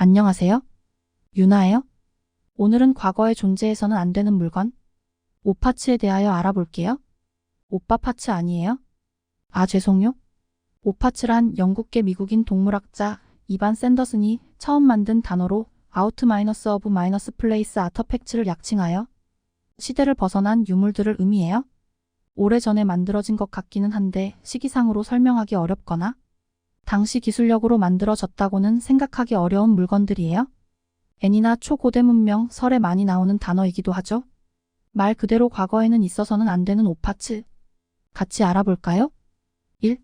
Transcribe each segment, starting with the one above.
안녕하세요. 유나예요. 오늘은 과거에 존재해서는 안 되는 물건, 오파츠에 대하여 알아볼게요. 오빠 파츠 아니에요? 아, 죄송요. 오파츠란 영국계 미국인 동물학자 이반 샌더슨이 처음 만든 단어로 아우트 마이너스 어브 마이너스 플레이스 아터팩츠를 약칭하여 시대를 벗어난 유물들을 의미해요. 오래전에 만들어진 것 같기는 한데 시기상으로 설명하기 어렵거나 당시 기술력으로 만들어졌다고는 생각하기 어려운 물건들이에요. 애니나 초고대 문명, 설에 많이 나오는 단어이기도 하죠. 말 그대로 과거에는 있어서는 안 되는 오파츠. 같이 알아볼까요? 1.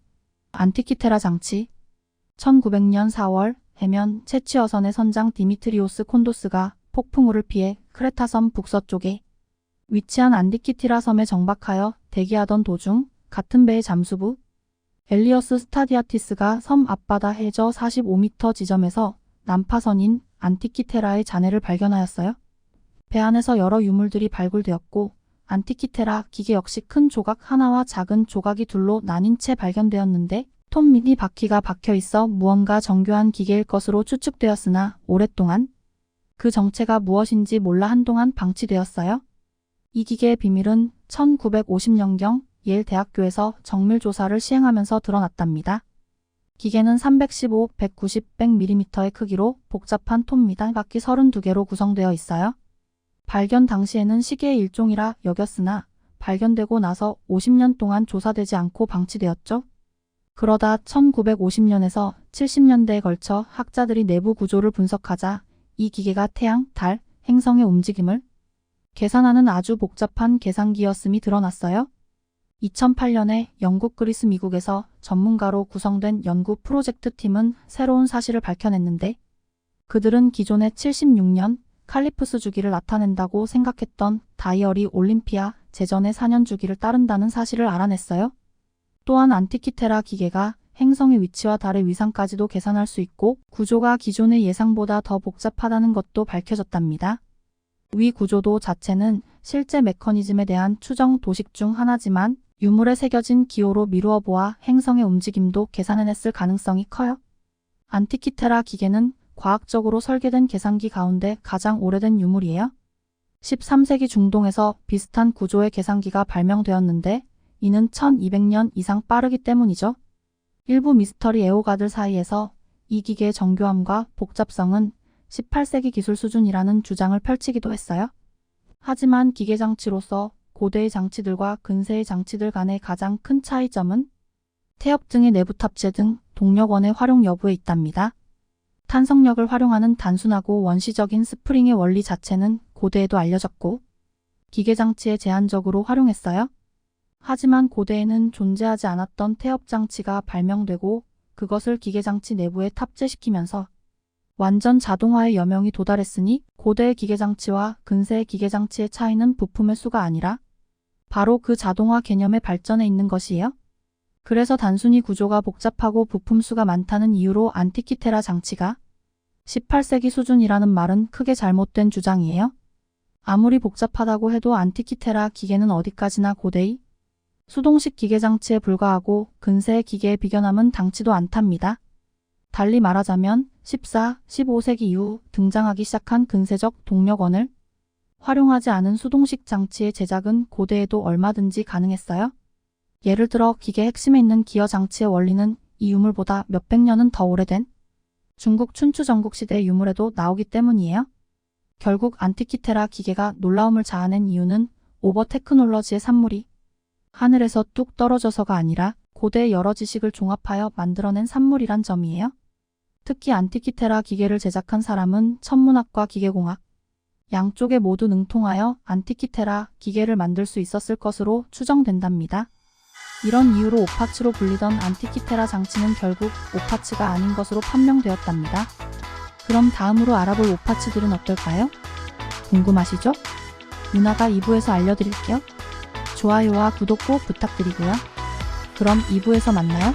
안티키테라 장치. 1900년 4월 해면 채취어선의 선장 디미트리오스 콘도스가 폭풍우를 피해 크레타섬 북서쪽에 위치한 안티키티라 섬에 정박하여 대기하던 도중 같은 배의 잠수부 엘리어스 스타디아티스가 섬 앞바다 해저 45m 지점에서 난파선인 안티키테라의 잔해를 발견하였어요. 배 안에서 여러 유물들이 발굴되었고 안티키테라 기계 역시 큰 조각 하나와 작은 조각이 둘로 나뉜 채 발견되었는데 톱 밑이 바퀴가 박혀 있어 무언가 정교한 기계일 것으로 추측되었으나 오랫동안 그 정체가 무엇인지 몰라 한동안 방치되었어요. 이 기계의 비밀은 1950년경 예일 대학교에서 정밀 조사를 시행하면서 드러났답니다. 기계는 315, 190, 100mm의 크기로 복잡한 톱 밑 바퀴 32개로 구성되어 있어요. 발견 당시에는 시계의 일종이라 여겼으나 발견되고 나서 50년 동안 조사되지 않고 방치되었죠. 그러다 1950년에서 70년대에 걸쳐 학자들이 내부 구조를 분석하자 이 기계가 태양, 달, 행성의 움직임을 계산하는 아주 복잡한 계산기였음이 드러났어요. 2008년에 영국, 그리스, 미국에서 전문가로 구성된 연구 프로젝트 팀은 새로운 사실을 밝혀냈는데 그들은 기존의 76년 칼리프스 주기를 나타낸다고 생각했던 다이어리 올림피아 제전의 4년 주기를 따른다는 사실을 알아냈어요. 또한 안티키테라 기계가 행성의 위치와 달의 위상까지도 계산할 수 있고 구조가 기존의 예상보다 더 복잡하다는 것도 밝혀졌답니다. 위 구조도 자체는 실제 메커니즘에 대한 추정 도식 중 하나지만 유물에 새겨진 기호로 미루어 보아 행성의 움직임도 계산해냈을 가능성이 커요. 안티키테라 기계는 과학적으로 설계된 계산기 가운데 가장 오래된 유물이에요. 13세기 중동에서 비슷한 구조의 계산기가 발명되었는데 이는 1200년 이상 빠르기 때문이죠. 일부 미스터리 애호가들 사이에서 이 기계의 정교함과 복잡성은 18세기 기술 수준이라는 주장을 펼치기도 했어요. 하지만 기계장치로서 고대의 장치들과 근세의 장치들 간의 가장 큰 차이점은 태엽 등의 내부 탑재 등 동력원의 활용 여부에 있답니다. 탄성력을 활용하는 단순하고 원시적인 스프링의 원리 자체는 고대에도 알려졌고 기계장치에 제한적으로 활용했어요. 하지만 고대에는 존재하지 않았던 태엽 장치가 발명되고 그것을 기계장치 내부에 탑재시키면서 완전 자동화의 여명이 도달했으니 고대의 기계장치와 근세의 기계장치의 차이는 부품의 수가 아니라 바로 그 자동화 개념의 발전에 있는 것이에요. 그래서 단순히 구조가 복잡하고 부품 수가 많다는 이유로 안티키테라 장치가 18세기 수준이라는 말은 크게 잘못된 주장이에요. 아무리 복잡하다고 해도 안티키테라 기계는 어디까지나 고대의 수동식 기계장치에 불과하고 근세의 기계에 비견함은 당치도 않답니다. 달리 말하자면 14, 15세기 이후 등장하기 시작한 근세적 동력원을 활용하지 않은 수동식 장치의 제작은 고대에도 얼마든지 가능했어요. 예를 들어 기계 핵심에 있는 기어 장치의 원리는 이 유물보다 몇백 년은 더 오래된 중국 춘추 전국시대의 유물에도 나오기 때문이에요. 결국 안티키테라 기계가 놀라움을 자아낸 이유는 오버 테크놀러지의 산물이 하늘에서 뚝 떨어져서가 아니라 고대의 여러 지식을 종합하여 만들어낸 산물이란 점이에요. 특히 안티키테라 기계를 제작한 사람은 천문학과 기계공학 양쪽에 모두 능통하여 안티키테라 기계를 만들 수 있었을 것으로 추정된답니다. 이런 이유로 오파츠로 불리던 안티키테라 장치는 결국 오파츠가 아닌 것으로 판명되었답니다. 그럼 다음으로 알아볼 오파츠들은 어떨까요? 궁금하시죠? 유나가 2부에서 알려드릴게요. 좋아요와 구독 꼭 부탁드리고요. 그럼 2부에서 만나요.